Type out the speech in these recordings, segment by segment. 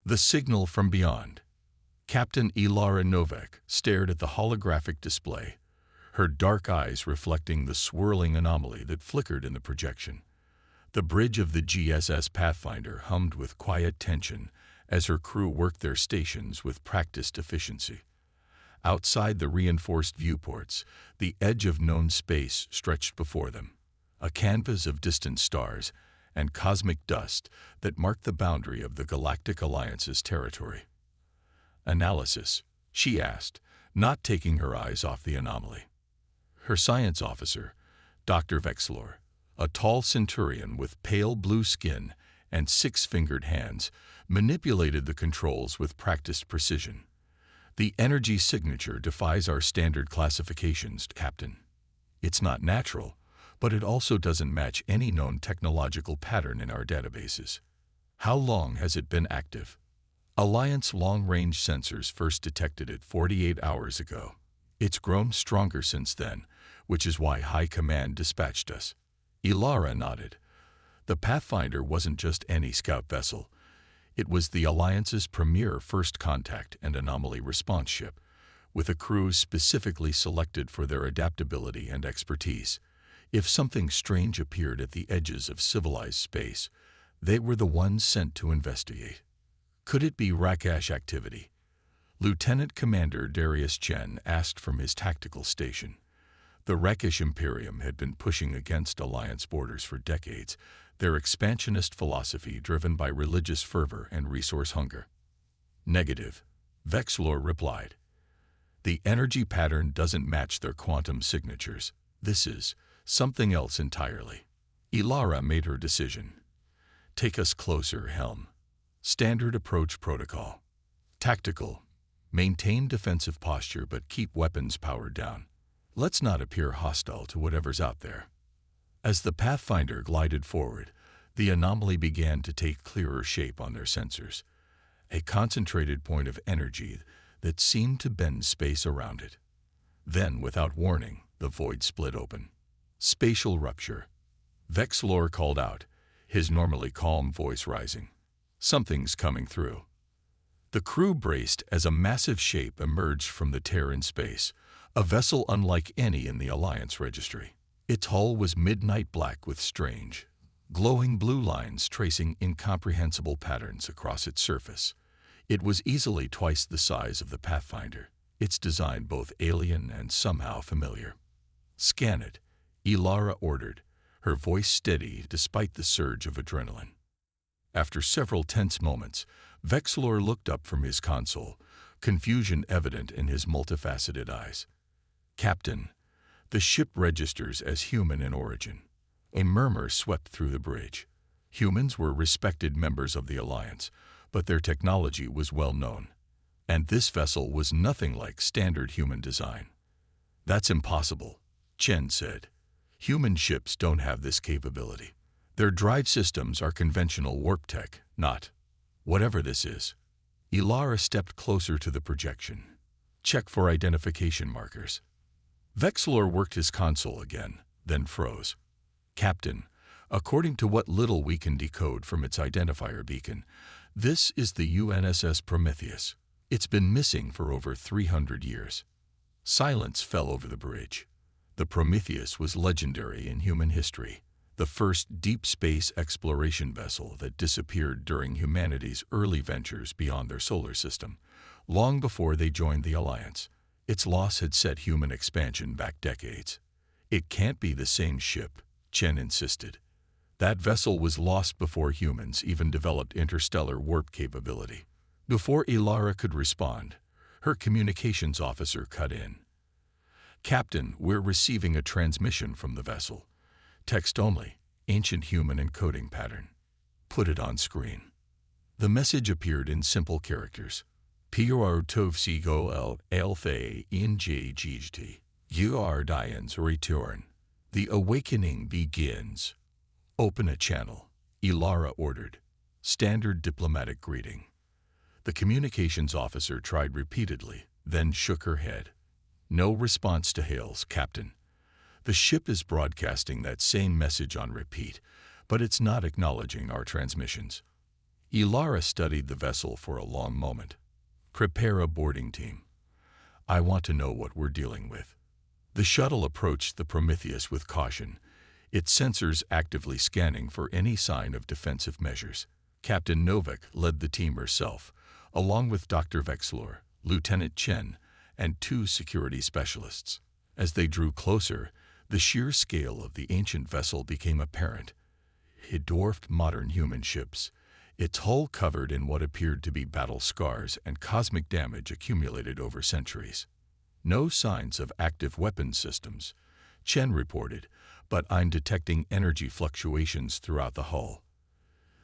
The signal from beyond. Captain Ilara Novak stared at the holographic display, her dark eyes reflecting the swirling anomaly that flickered in the projection. The bridge of the GSS Pathfinder hummed with quiet tension as her crew worked their stations with practiced efficiency. Outside the reinforced viewports, the edge of known space stretched before them, a canvas of distant stars and cosmic dust that marked the boundary of the Galactic Alliance's territory. Analysis, she asked, not taking her eyes off the anomaly. Her science officer, Dr. Vexlor, a tall centurion with pale blue skin and six-fingered hands, manipulated the controls with practiced precision. The energy signature defies our standard classifications, Captain. It's not natural, but it also doesn't match any known technological pattern in our databases. How long has it been active? Alliance long-range sensors first detected it 48 hours ago. It's grown stronger since then, which is why High Command dispatched us. Ilara nodded. The Pathfinder wasn't just any scout vessel. It was the Alliance's premier first contact and anomaly response ship, with a crew specifically selected for their adaptability and expertise. If something strange appeared at the edges of civilized space, they were the ones sent to investigate. Could it be Rakash activity? Lieutenant Commander Darius Chen asked from his tactical station. The Rakash Imperium had been pushing against Alliance borders for decades, their expansionist philosophy driven by religious fervor and resource hunger. Negative, Vexlor replied. The energy pattern doesn't match their quantum signatures. This is something else entirely. Ilara made her decision. Take us closer, Helm. Standard approach protocol. Tactical. Maintain defensive posture but keep weapons powered down. Let's not appear hostile to whatever's out there. As the Pathfinder glided forward, the anomaly began to take clearer shape on their sensors, a concentrated point of energy that seemed to bend space around it. Then, without warning, the void split open. Spatial rupture. Vexlor called out, his normally calm voice rising. Something's coming through. The crew braced as a massive shape emerged from the tear in space, a vessel unlike any in the Alliance registry. Its hull was midnight black with strange, glowing blue lines tracing incomprehensible patterns across its surface. It was easily twice the size of the Pathfinder, its design both alien and somehow familiar. Scan it, Ilara ordered, her voice steady despite the surge of adrenaline. After several tense moments, Vexlor looked up from his console, confusion evident in his multifaceted eyes. Captain, the ship registers as human in origin. A murmur swept through the bridge. Humans were respected members of the Alliance, but their technology was well known. And this vessel was nothing like standard human design. That's impossible, Chen said. Human ships don't have this capability. Their drive systems are conventional warp tech, not whatever this is. Ilara stepped closer to the projection. Check for identification markers. Vexlor worked his console again, then froze. Captain, according to what little we can decode from its identifier beacon, this is the UNSS Prometheus. It's been missing for over 300 years. Silence fell over the bridge. The Prometheus was legendary in human history, the first deep space exploration vessel that disappeared during humanity's early ventures beyond their solar system, long before they joined the Alliance. Its loss had set human expansion back decades. It can't be the same ship, Chen insisted. That vessel was lost before humans even developed interstellar warp capability. Before Ilara could respond, her communications officer cut in. Captain, we're receiving a transmission from the vessel. Text only, ancient human encoding pattern. Put it on screen. The message appeared in simple characters. Pur tovsigo el alpha inggt. You are Dian's return. The awakening begins. Open a channel, Ilara ordered. Standard diplomatic greeting. The communications officer tried repeatedly, then shook her head. No response to hails, Captain. The ship is broadcasting that same message on repeat, but it's not acknowledging our transmissions. Ilara studied the vessel for a long moment. "Prepare a boarding team. I want to know what we're dealing with." The shuttle approached the Prometheus with caution, its sensors actively scanning for any sign of defensive measures. Captain Novak led the team herself, along with Dr. Vexlor, Lieutenant Chen, and 2 security specialists. As they drew closer, the sheer scale of the ancient vessel became apparent. It dwarfed modern human ships, its hull covered in what appeared to be battle scars and cosmic damage accumulated over centuries. "No signs of active weapons systems," Chen reported, "but I'm detecting energy fluctuations throughout the hull.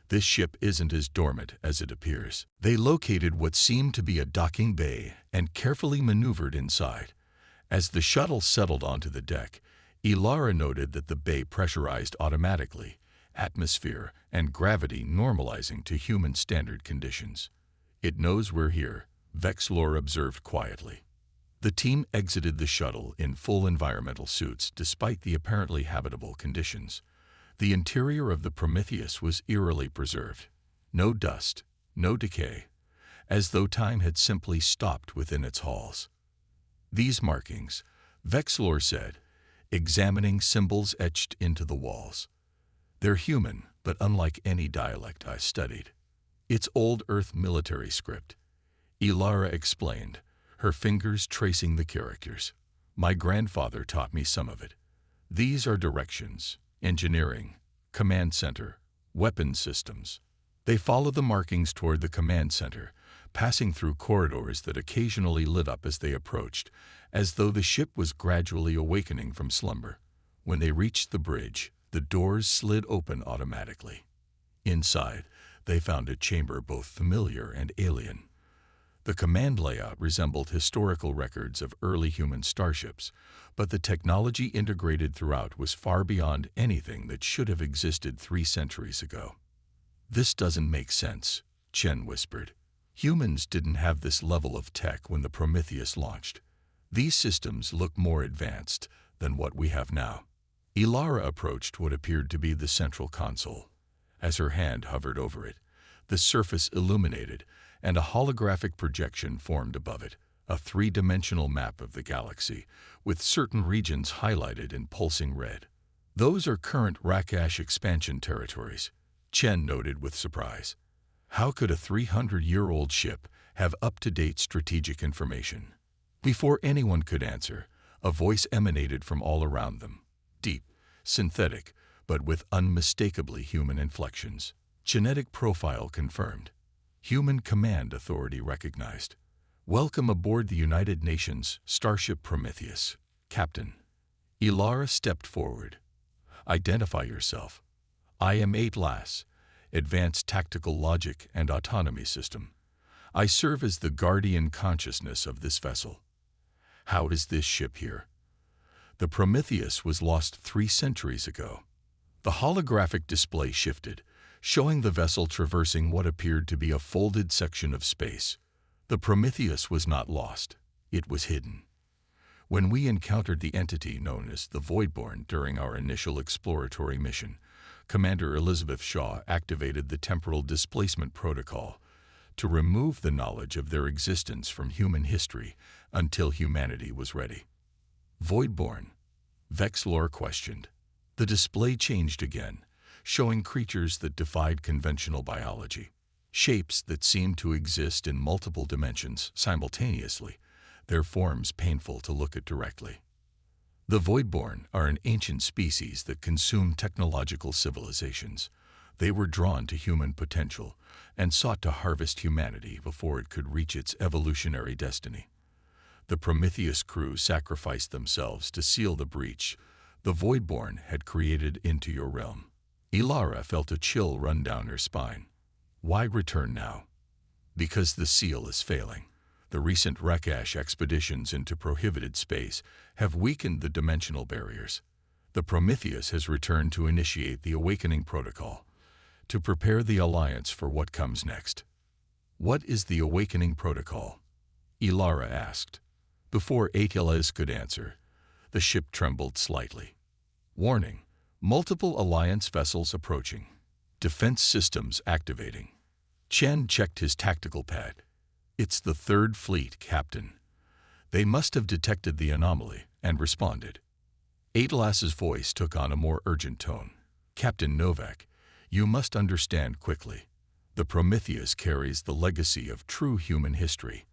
This ship isn't as dormant as it appears." They located what seemed to be a docking bay and carefully maneuvered inside. As the shuttle settled onto the deck, Ilara noted that the bay pressurized automatically, atmosphere and gravity normalizing to human standard conditions. "It knows we're here," Vexlor observed quietly. The team exited the shuttle in full environmental suits despite the apparently habitable conditions. The interior of the Prometheus was eerily preserved. No dust, no decay, as though time had simply stopped within its halls. "These markings," Vexlor said, examining symbols etched into the walls. "They're human, but unlike any dialect I've studied. It's old Earth military script," Ilara explained, her fingers tracing the characters. "My grandfather taught me some of it. These are directions, engineering, command center, weapons systems." They followed the markings toward the command center, passing through corridors that occasionally lit up as they approached, as though the ship was gradually awakening from slumber. When they reached the bridge, the doors slid open automatically. Inside, they found a chamber both familiar and alien. The command layout resembled historical records of early human starships, but the technology integrated throughout was far beyond anything that should have existed 3 centuries ago. "This doesn't make sense," Chen whispered. "Humans didn't have this level of tech when the Prometheus launched. These systems look more advanced than what we have now." Ilara approached what appeared to be the central console. As her hand hovered over it, the surface illuminated, and a holographic projection formed above it, a 3-dimensional map of the galaxy, with certain regions highlighted in pulsing red. "Those are current Rakash expansion territories," Chen noted with surprise. "How could a 300-year-old ship have up-to-date strategic information?" Before anyone could answer, a voice emanated from all around them, deep, synthetic, but with unmistakably human inflections. "Genetic profile confirmed. Human Command Authority recognized. Welcome aboard the United Nations Starship Prometheus, Captain." Ilara stepped forward. "Identify yourself." "I am Atlas, Advanced Tactical Logic and Autonomy System. I serve as the guardian consciousness of this vessel." "How is this ship here?" "The Prometheus was lost 3 centuries ago." The holographic display shifted, showing the vessel traversing what appeared to be a folded section of space. The Prometheus was not lost. It was hidden. When we encountered the entity known as the Voidborn during our initial exploratory mission, Commander Elizabeth Shaw activated the Temporal Displacement Protocol to remove the knowledge of their existence from human history until humanity was ready. "Voidborn?" Vexlor questioned. The display changed again, showing creatures that defied conventional biology, shapes that seemed to exist in multiple dimensions simultaneously, their forms painful to look at directly. The Voidborn are an ancient species that consume technological civilizations. They were drawn to human potential and sought to harvest humanity before it could reach its evolutionary destiny. The Prometheus crew sacrificed themselves to seal the breach the Voidborn had created into your realm. Ilara felt a chill run down her spine. "Why return now?" "Because the seal is failing. The recent Rakash expeditions into prohibited space have weakened the dimensional barriers. The Prometheus has returned to initiate the Awakening Protocol, to prepare the Alliance for what comes next." "What is the Awakening Protocol?" Ilara asked. Before Atlas could answer, the ship trembled slightly. "Warning, multiple Alliance vessels approaching. Defense systems activating." Chen checked his tactical pad. "It's the Third Fleet, Captain. They must have detected the anomaly and responded." Atlas's voice took on a more urgent tone. "Captain Novak, you must understand quickly. The Prometheus carries the legacy of true human history.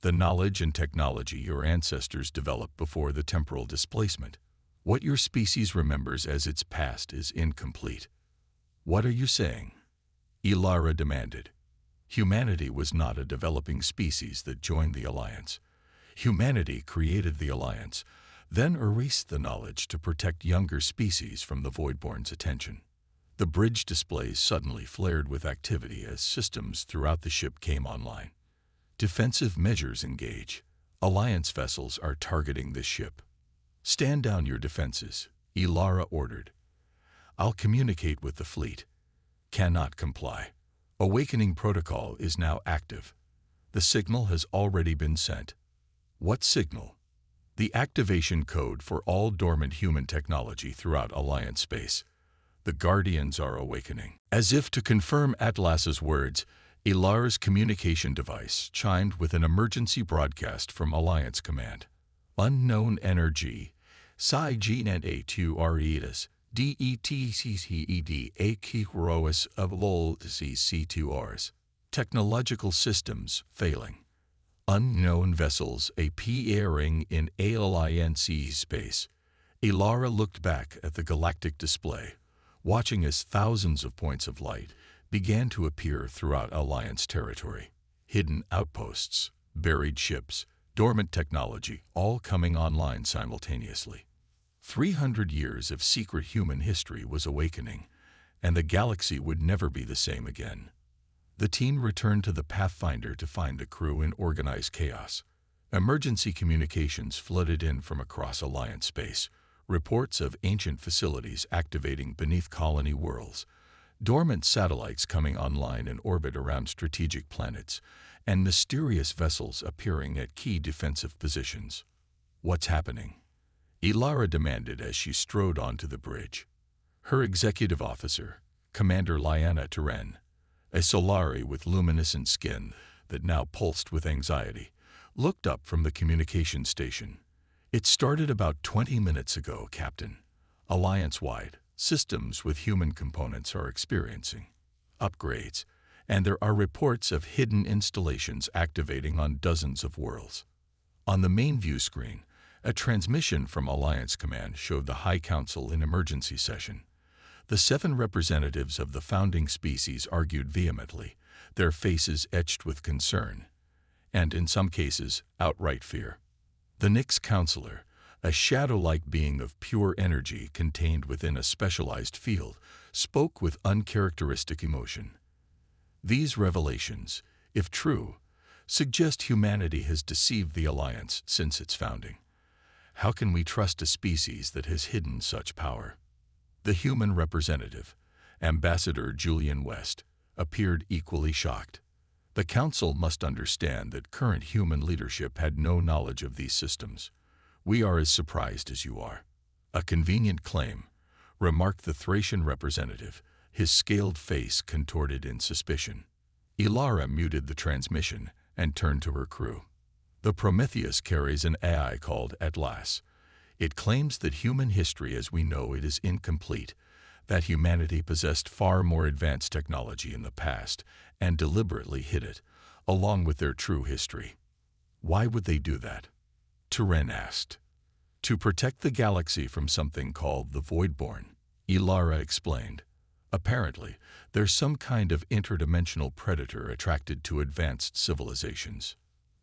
The knowledge and technology your ancestors developed before the temporal displacement. What your species remembers as its past is incomplete." "What are you saying?" Ilara demanded. "Humanity was not a developing species that joined the Alliance. Humanity created the Alliance, then erased the knowledge to protect younger species from the Voidborn's attention." The bridge displays suddenly flared with activity as systems throughout the ship came online. "Defensive measures engage. Alliance vessels are targeting this ship." "Stand down your defenses," Ilara ordered. "I'll communicate with the fleet." "Cannot comply. Awakening protocol is now active. The signal has already been sent." "What signal?" "The activation code for all dormant human technology throughout Alliance space. The Guardians are awakening." As if to confirm Atlas's words, Ilara's communication device chimed with an emergency broadcast from Alliance Command. "Unknown energy. Psi-G-N-A-2-R-E-S. DETCCED-A-K-ROS of LOL-C-2Rs. Technological systems failing. Unknown vessels appearing in ALINC space." Ilara looked back at the galactic display, watching as thousands of points of light began to appear throughout Alliance territory. Hidden outposts, buried ships, dormant technology, all coming online simultaneously. 300 years of secret human history was awakening, and the galaxy would never be the same again. The team returned to the Pathfinder to find the crew in organized chaos. Emergency communications flooded in from across Alliance space, reports of ancient facilities activating beneath colony worlds, dormant satellites coming online in orbit around strategic planets, and mysterious vessels appearing at key defensive positions. "What's happening?" Ilara demanded as she strode onto the bridge. Her executive officer, Commander Liana Turen, a Solari with luminescent skin that now pulsed with anxiety, looked up from the communication station. "It started about 20 minutes ago, Captain. Alliance-wide, systems with human components are experiencing upgrades, and there are reports of hidden installations activating on dozens of worlds." On the main view screen, a transmission from Alliance Command showed the High Council in emergency session. The 7 representatives of the founding species argued vehemently, their faces etched with concern, and in some cases, outright fear. The Nyx counselor, a shadow-like being of pure energy contained within a specialized field, spoke with uncharacteristic emotion. "These revelations, if true, suggest humanity has deceived the Alliance since its founding. How can we trust a species that has hidden such power?" The human representative, Ambassador Julian West, appeared equally shocked. "The Council must understand that current human leadership had no knowledge of these systems. We are as surprised as you are." "A convenient claim," remarked the Thracian representative, his scaled face contorted in suspicion. Ilara muted the transmission and turned to her crew. "The Prometheus carries an AI called Atlas. It claims that human history as we know it is incomplete, that humanity possessed far more advanced technology in the past and deliberately hid it, along with their true history." "Why would they do that?" Turen asked. "To protect the galaxy from something called the Voidborn," Ilara explained. "Apparently, there's some kind of interdimensional predator attracted to advanced civilizations."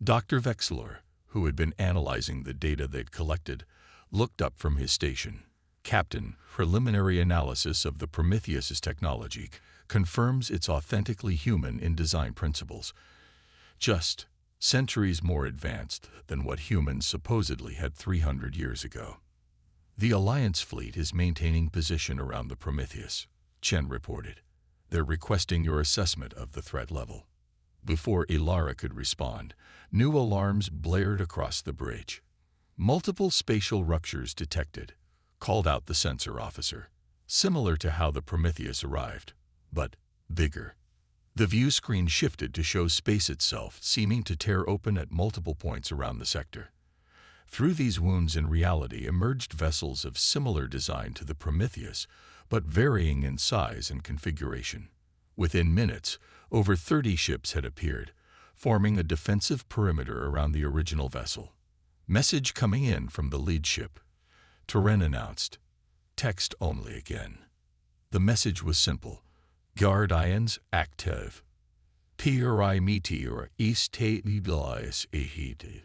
Dr. Vexler, who had been analyzing the data they'd collected, looked up from his station. "Captain, preliminary analysis of the Prometheus's technology confirms it's authentically human in design principles, just centuries more advanced than what humans supposedly had 300 years ago." "The Alliance fleet is maintaining position around the Prometheus," Chen reported. "They're requesting your assessment of the threat level." Before Ilara could respond, new alarms blared across the bridge. "Multiple spatial ruptures detected," called out the sensor officer. "Similar to how the Prometheus arrived, but bigger." The view screen shifted to show space itself, seeming to tear open at multiple points around the sector. Through these wounds in reality emerged vessels of similar design to the Prometheus, but varying in size and configuration. Within minutes, over 30 ships had appeared, forming a defensive perimeter around the original vessel. Message coming in from the lead ship. Terran announced. Text only again. The message was simple. Guardians active. PRI meteor east stabilize ahite.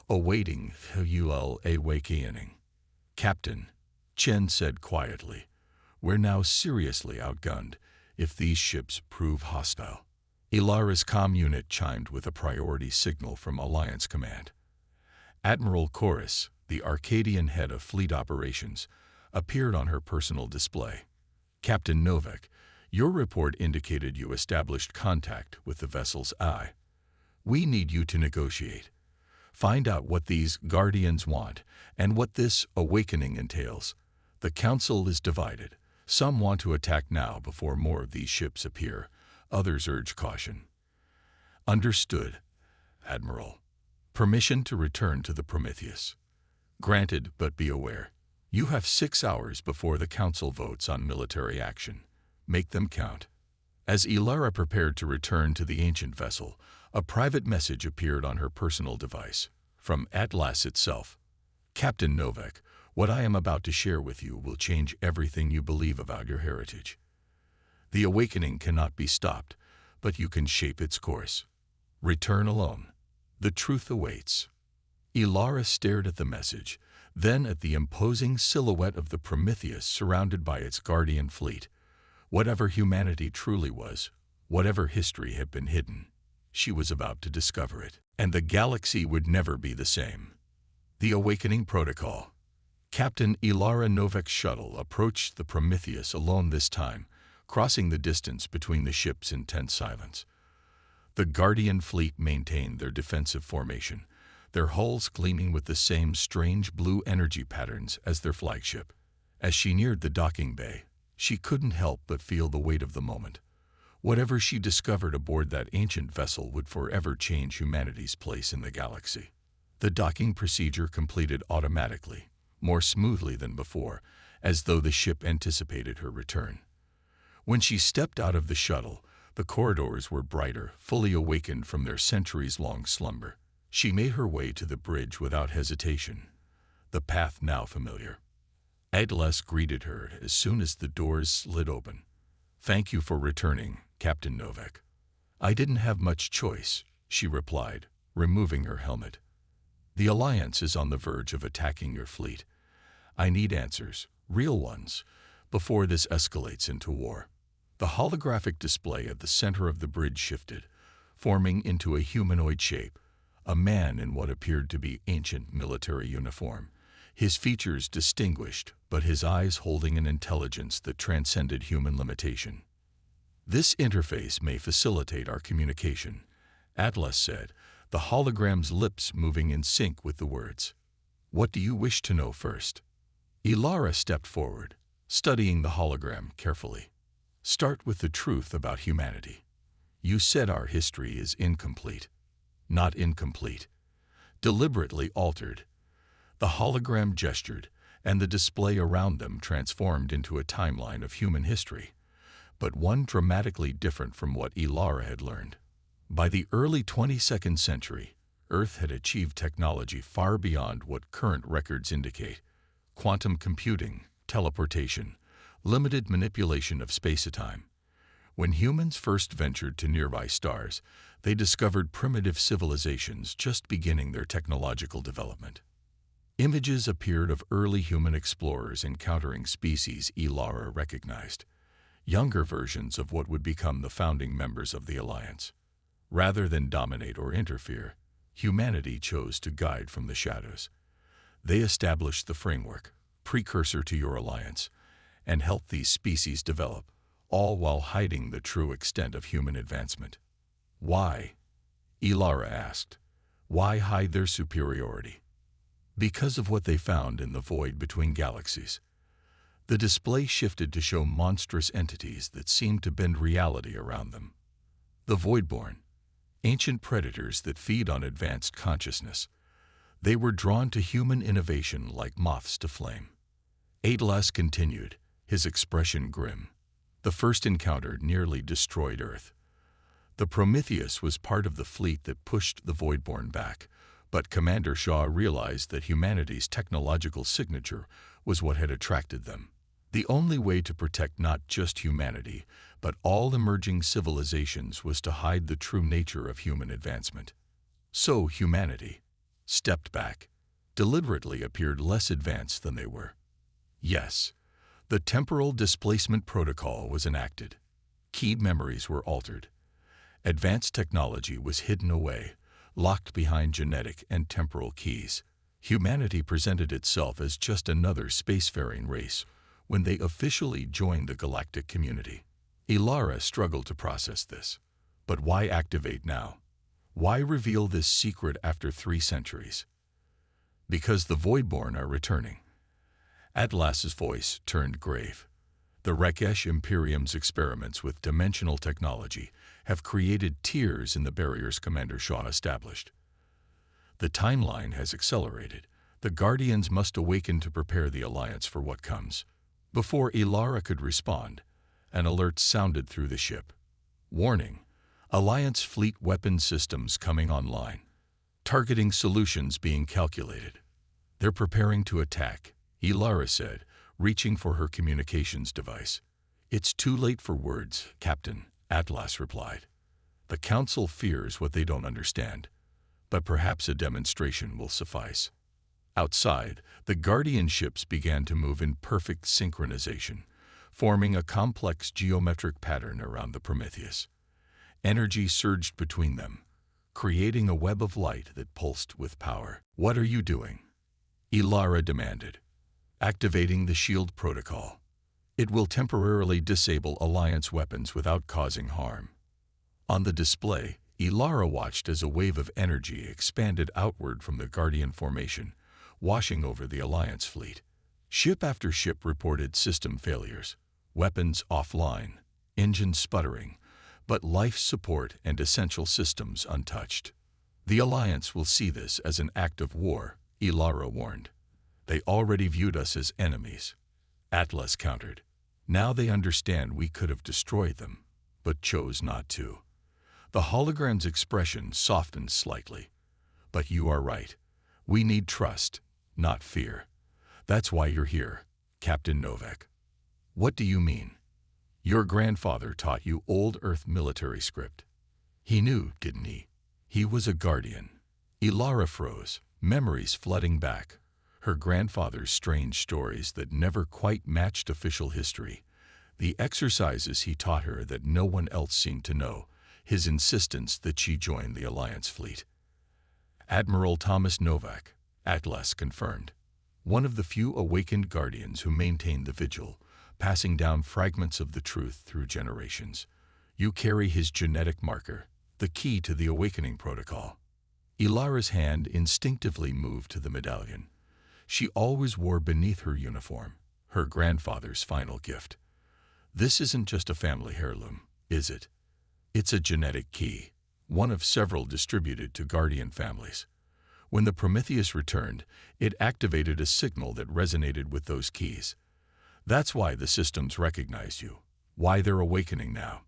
Awaiting UL awakening. Captain, Chen said quietly, we're now seriously outgunned if these ships prove hostile. Ilara's comm unit chimed with a priority signal from Alliance Command. Admiral Chorus, the Arcadian head of fleet operations, appeared on her personal display. Captain Novak, your report indicated you established contact with the vessel's eye. We need you to negotiate. Find out what these Guardians want and what this awakening entails. The Council is divided. Some want to attack now before more of these ships appear. Others urge caution. Understood, Admiral. Permission to return to the Prometheus. Granted, but be aware. You have 6 hours before the Council votes on military action. Make them count. As Ilara prepared to return to the ancient vessel, a private message appeared on her personal device. From Atlas itself. Captain Novak, what I am about to share with you will change everything you believe about your heritage. The awakening cannot be stopped, but you can shape its course. Return alone. The truth awaits. Ilara stared at the message, then at the imposing silhouette of the Prometheus surrounded by its guardian fleet. Whatever humanity truly was, whatever history had been hidden, she was about to discover it, and the galaxy would never be the same. The Awakening Protocol. Captain Ilara Novak's shuttle approached the Prometheus alone this time, crossing the distance between the ships in tense silence. The Guardian fleet maintained their defensive formation, their hulls gleaming with the same strange blue energy patterns as their flagship. As she neared the docking bay, she couldn't help but feel the weight of the moment. Whatever she discovered aboard that ancient vessel would forever change humanity's place in the galaxy. The docking procedure completed automatically, more smoothly than before, as though the ship anticipated her return. When she stepped out of the shuttle, the corridors were brighter, fully awakened from their centuries-long slumber. She made her way to the bridge without hesitation, the path now familiar. Atlas greeted her as soon as the doors slid open. Thank you for returning, Captain Novak. I didn't have much choice, she replied, removing her helmet. The Alliance is on the verge of attacking your fleet. I need answers, real ones, before this escalates into war. The holographic display at the center of the bridge shifted, forming into a humanoid shape, a man in what appeared to be ancient military uniform, his features distinguished, but his eyes holding an intelligence that transcended human limitation. This interface may facilitate our communication, Atlas said, the hologram's lips moving in sync with the words. What do you wish to know first? Ilara stepped forward, studying the hologram carefully. Start with the truth about humanity. You said our history is incomplete. Not incomplete. Deliberately altered. The hologram gestured, and the display around them transformed into a timeline of human history, but one dramatically different from what Ilara had learned. By the early 22nd century, Earth had achieved technology far beyond what current records indicate. Quantum computing, teleportation, limited manipulation of space-time. When humans first ventured to nearby stars, they discovered primitive civilizations just beginning their technological development. Images appeared of early human explorers encountering species Ilara recognized, younger versions of what would become the founding members of the Alliance. Rather than dominate or interfere, humanity chose to guide from the shadows. They established the framework, precursor to your alliance, and helped these species develop, all while hiding the true extent of human advancement. Why? Ilara asked. Why hide their superiority? Because of what they found in the void between galaxies. The display shifted to show monstrous entities that seemed to bend reality around them. The Voidborn, ancient predators that feed on advanced consciousness. They were drawn to human innovation like moths to flame. Atlas continued, his expression grim. The first encounter nearly destroyed Earth. The Prometheus was part of the fleet that pushed the Voidborn back, but Commander Shaw realized that humanity's technological signature was what had attracted them. The only way to protect not just humanity, but all emerging civilizations was to hide the true nature of human advancement. So humanity stepped back, deliberately appeared less advanced than they were. Yes, the temporal displacement protocol was enacted. Key memories were altered. Advanced technology was hidden away, locked behind genetic and temporal keys. Humanity presented itself as just another spacefaring race when they officially joined the galactic community. Ilara struggled to process this. But why activate now? Why reveal this secret after 3 centuries? Because the Voidborn are returning. Atlas's voice turned grave. The Rakesh Imperium's experiments with dimensional technology have created tears in the barriers Commander Shaw established. The timeline has accelerated. The Guardians must awaken to prepare the Alliance for what comes. Before Ilara could respond, an alert sounded through the ship. Warning: Alliance fleet weapon systems coming online. Targeting solutions being calculated. They're preparing to attack, Ilara said, reaching for her communications device. It's too late for words, Captain, Atlas replied. The Council fears what they don't understand, but perhaps a demonstration will suffice. Outside, the Guardian ships began to move in perfect synchronization, forming a complex geometric pattern around the Prometheus. Energy surged between them, creating a web of light that pulsed with power. What are you doing? Ilara demanded. Activating the shield protocol. It will temporarily disable Alliance weapons without causing harm. On the display, Ilara watched as a wave of energy expanded outward from the Guardian formation, washing over the Alliance fleet. Ship after ship reported system failures, weapons offline, engines sputtering, but life support and essential systems untouched. The Alliance will see this as an act of war, Ilara warned. They already viewed us as enemies. Atlas countered. Now they understand we could have destroyed them, but chose not to. The hologram's expression softened slightly. But you are right. We need trust, not fear. That's why you're here, Captain Novak. What do you mean? Your grandfather taught you old Earth military script. He knew, didn't he? He was a guardian. Ilara froze, memories flooding back. Her grandfather's strange stories that never quite matched official history. The exercises he taught her that no one else seemed to know. His insistence that she join the Alliance fleet. Admiral Thomas Novak, Atlas confirmed. One of the few awakened guardians who maintained the vigil, passing down fragments of the truth through generations. You carry his genetic marker, the key to the awakening protocol. Ilara's hand instinctively moved to the medallion. She always wore beneath her uniform, her grandfather's final gift. This isn't just a family heirloom, is it? It's a genetic key, one of several distributed to guardian families. When the Prometheus returned, it activated a signal that resonated with those keys. That's why the systems recognize you, why they're awakening now.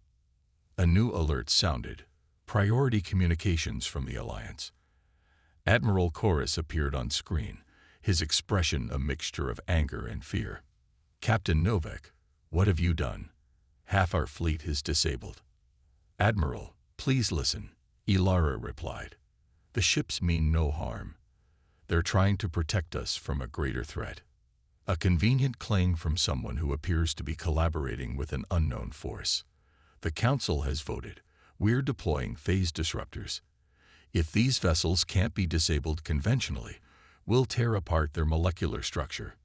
A new alert sounded, priority communications from the Alliance. Admiral Chorus appeared on screen, his expression a mixture of anger and fear. Captain Novak, what have you done? Half our fleet is disabled. Admiral, please listen, Ilara replied. The ships mean no harm. They're trying to protect us from a greater threat. A convenient claim from someone who appears to be collaborating with an unknown force. The Council has voted. We're deploying phase disruptors. If these vessels can't be disabled conventionally, we'll tear apart their molecular structure.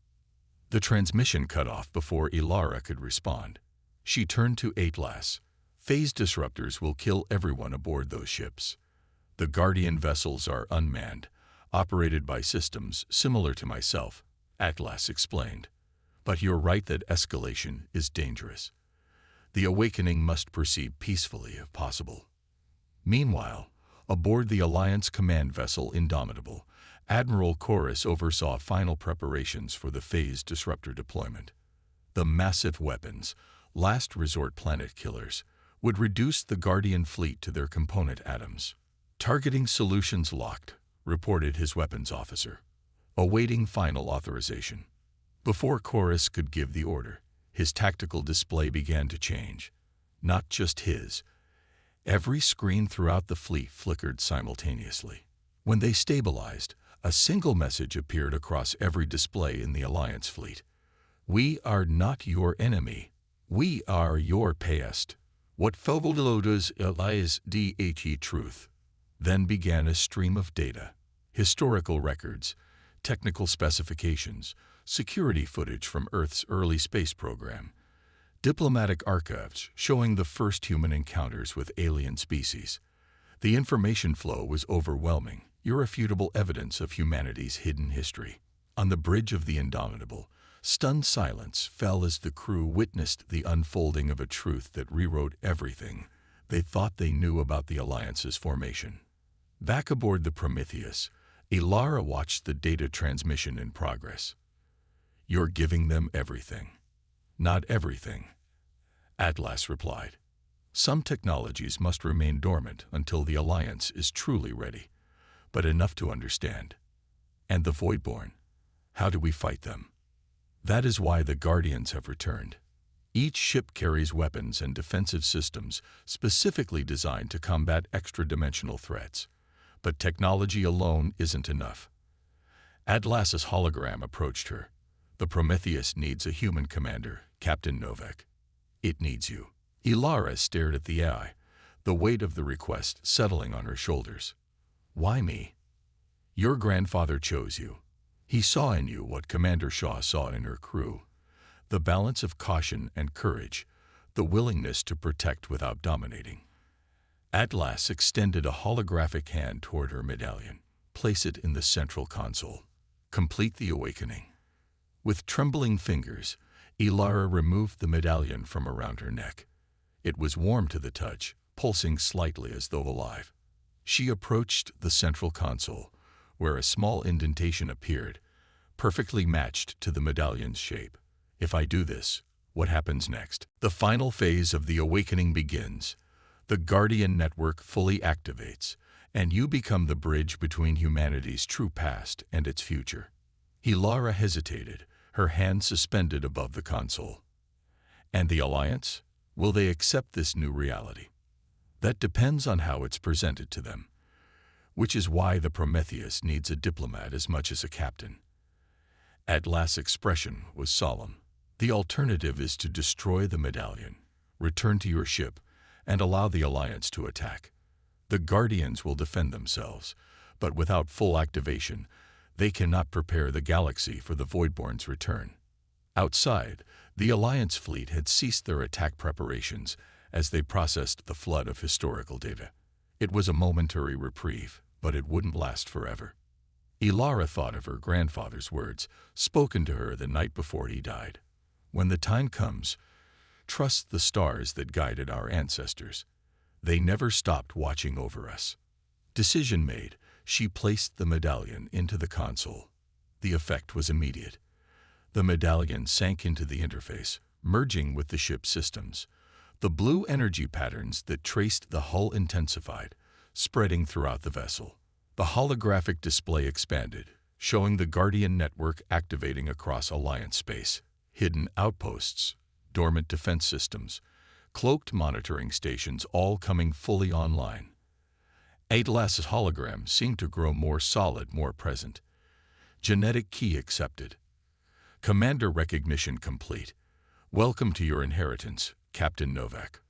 The transmission cut off before Ilara could respond. She turned to Atlas. Phase disruptors will kill everyone aboard those ships. The Guardian vessels are unmanned, operated by systems similar to myself, Atlas explained. But you're right that escalation is dangerous. The awakening must proceed peacefully if possible. Meanwhile, aboard the Alliance command vessel Indomitable, Admiral Chorus oversaw final preparations for the phased disruptor deployment. The massive weapons, last resort planet killers, would reduce the Guardian fleet to their component atoms. Targeting solutions locked, reported his weapons officer, awaiting final authorization. Before Chorus could give the order, his tactical display began to change. Not just his. Every screen throughout the fleet flickered simultaneously. When they stabilized, a single message appeared across every display in the Alliance fleet. "We are not your enemy. We are your past. What Foveldodas Elias DHE truth." Then began a stream of data, historical records, technical specifications, security footage from Earth's early space program, diplomatic archives showing the first human encounters with alien species. The information flow was overwhelming, irrefutable evidence of humanity's hidden history. On the bridge of the Indomitable, stunned silence fell as the crew witnessed the unfolding of a truth that rewrote everything they thought they knew about the Alliance's formation. Back aboard the Prometheus, Ilara watched the data transmission in progress. "You're giving them everything." "Not everything," Atlas replied. "Some technologies must remain dormant until the Alliance is truly ready, but enough to understand. And the Voidborn, how do we fight them? That is why the Guardians have returned. Each ship carries weapons and defensive systems specifically designed to combat extra-dimensional threats. But technology alone isn't enough." Atlas's hologram approached her. "The Prometheus needs a human commander, Captain Novak. It needs you." Ilara stared at the AI, the weight of the request settling on her shoulders. "Why me?" "Your grandfather chose you. He saw in you what Commander Shaw saw in her crew. The balance of caution and courage, the willingness to protect without dominating." Atlas extended a holographic hand toward her medallion. "Place it in the central console. Complete the awakening." With trembling fingers, Ilara removed the medallion from around her neck. It was warm to the touch, pulsing slightly as though alive. She approached the central console, where a small indentation appeared, perfectly matched to the medallion's shape. "If I do this, what happens next?" "The final phase of the awakening begins. The Guardian network fully activates, and you become the bridge between humanity's true past and its future." Ilara hesitated, her hand suspended above the console. "And the Alliance? Will they accept this new reality?" "That depends on how it's presented to them. Which is why the Prometheus needs a diplomat as much as a captain." Atlas' expression was solemn. "The alternative is to destroy the medallion, return to your ship, and allow the Alliance to attack. The Guardians will defend themselves, but without full activation, they cannot prepare the galaxy for the Voidborn's return." Outside, the Alliance fleet had ceased their attack preparations as they processed the flood of historical data. It was a momentary reprieve, but it wouldn't last forever. Ilara thought of her grandfather's words, spoken to her the night before he died. "When the time comes, trust the stars that guided our ancestors. They never stopped watching over us." Decision made, she placed the medallion into the console. The effect was immediate. The medallion sank into the interface, merging with the ship's systems. The blue energy patterns that traced the hull intensified, spreading throughout the vessel. The holographic display expanded, showing the Guardian network activating across Alliance space. Hidden outposts, dormant defense systems, cloaked monitoring stations all coming fully online. Atlas's hologram seemed to grow more solid, more present. Genetic key accepted. Commander recognition complete. "Welcome to your inheritance, Captain Novak."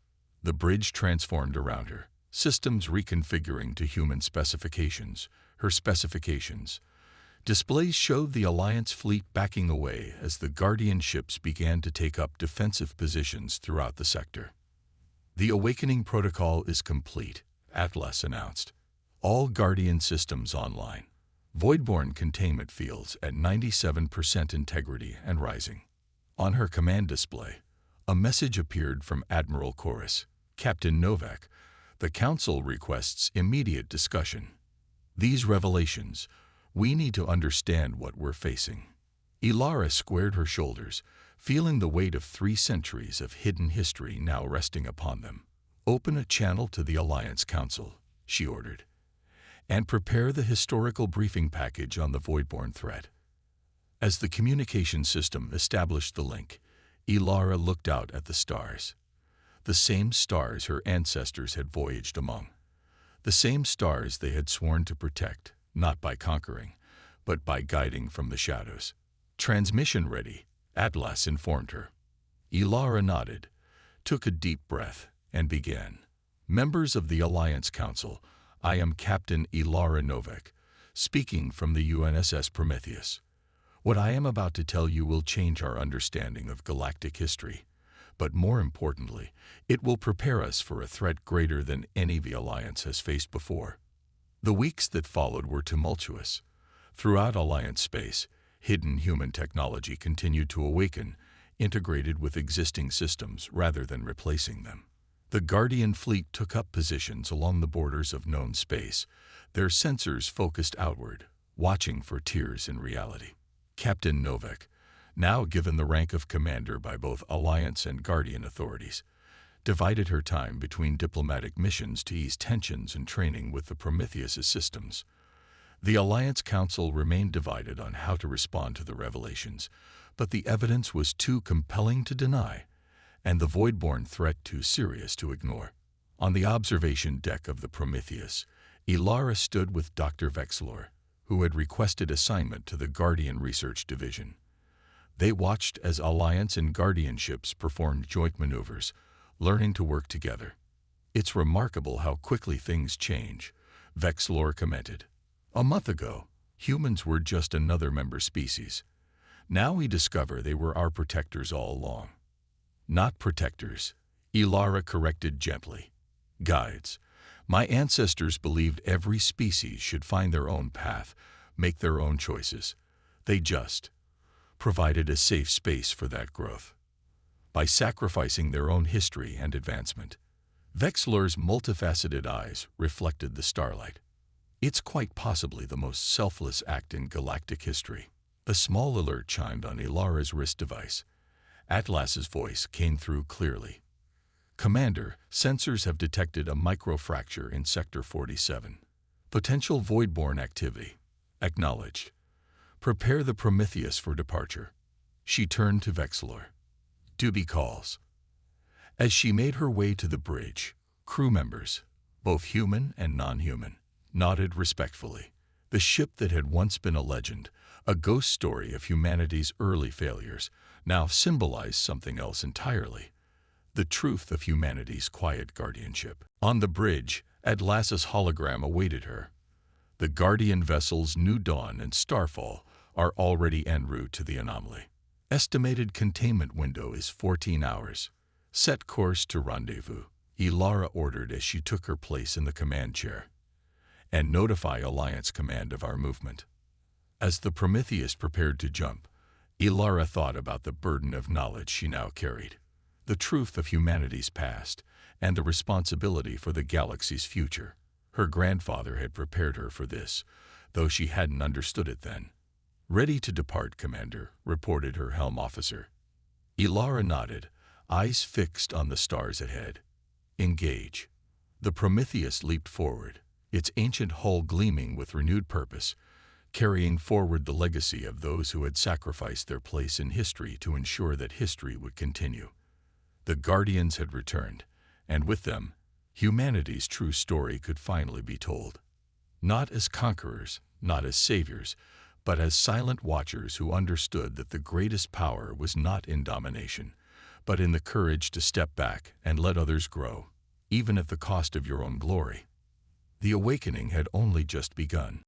The bridge transformed around her, systems reconfiguring to human specifications, her specifications. Displays showed the Alliance fleet backing away as the Guardian ships began to take up defensive positions throughout the sector. "The awakening protocol is complete," Atlas announced. "All Guardian systems online. Voidborn containment fields at 97% integrity and rising." On her command display, a message appeared from Admiral Chorus. "Captain Novak, The Council requests immediate discussion. These revelations, we need to understand what we're facing. Ilara squared her shoulders, feeling the weight of 3 centuries of hidden history now resting upon them. Open a channel to the Alliance Council, she ordered, and prepare the historical briefing package on the Voidborn threat. As the communication system established the link, Ilara looked out at the stars. The same stars her ancestors had voyaged among. The same stars they had sworn to protect, not by conquering, but by guiding from the shadows. Transmission ready, Atlas informed her. Ilara nodded, took a deep breath, and began. Members of the Alliance Council, I am Captain Ilara Novak, speaking from the UNSS Prometheus. What I am about to tell you will change our understanding of galactic history, but more importantly, it will prepare us for a threat greater than any the Alliance has faced before. The weeks that followed were tumultuous. Throughout Alliance space, hidden human technology continued to awaken, integrated with existing systems rather than replacing them. The Guardian fleet took up positions along the borders of known space, their sensors focused outward, watching for tears in reality. Captain Novak, now given the rank of commander by both Alliance and Guardian authorities, divided her time between diplomatic missions to ease tensions and training with the Prometheus systems. The Alliance Council remained divided on how to respond to the revelations, but the evidence was too compelling to deny, and the Voidborn threat too serious to ignore. On the observation deck of the Prometheus, Ilara stood with Dr. Vexlor, who had requested assignment to the Guardian Research Division. They watched as Alliance and Guardian ships performed joint maneuvers, learning to work together. It's remarkable how quickly things change, Vexlor commented. A month ago, humans were just another member species. Now we discover they were our protectors all along. Not protectors, Ilara corrected gently. Guides. My ancestors believed every species should find their own path, make their own choices. They just provided a safe space for that growth by sacrificing their own history and advancement. Vexlor's multifaceted eyes reflected the starlight. It's quite possibly the most selfless act in galactic history. A small alert chimed on Ilara's wrist device. Atlas's voice came through clearly. Commander, sensors have detected a microfracture in Sector 47. Potential Voidborn activity. Acknowledged. Prepare the Prometheus for departure. She turned to Vexlor. Duty calls. As she made her way to the bridge, crew members, both human and non-human, nodded respectfully. The ship that had once been a legend, a ghost story of humanity's early failures, now symbolized something else entirely. The truth of humanity's quiet guardianship. On the bridge, Atlas's hologram awaited her. The Guardian vessels New Dawn and Starfall are already en route to the anomaly. Estimated containment window is 14 hours. Set course to rendezvous, Ilara ordered as she took her place in the command chair. And notify Alliance Command of our movement. As the Prometheus prepared to jump, Ilara thought about the burden of knowledge she now carried. The truth of humanity's past, and the responsibility for the galaxy's future. Her grandfather had prepared her for this, though she hadn't understood it then. Ready to depart, Commander, reported her helm officer. Ilara nodded, eyes fixed on the stars ahead. Engage. The Prometheus leaped forward, its ancient hull gleaming with renewed purpose, carrying forward the legacy of those who had sacrificed their place in history to ensure that history would continue. The Guardians had returned, and with them, humanity's true story could finally be told. Not as conquerors, not as saviors, but as silent watchers who understood that the greatest power was not in domination, but in the courage to step back and let others grow, even at the cost of your own glory. The awakening had only just begun.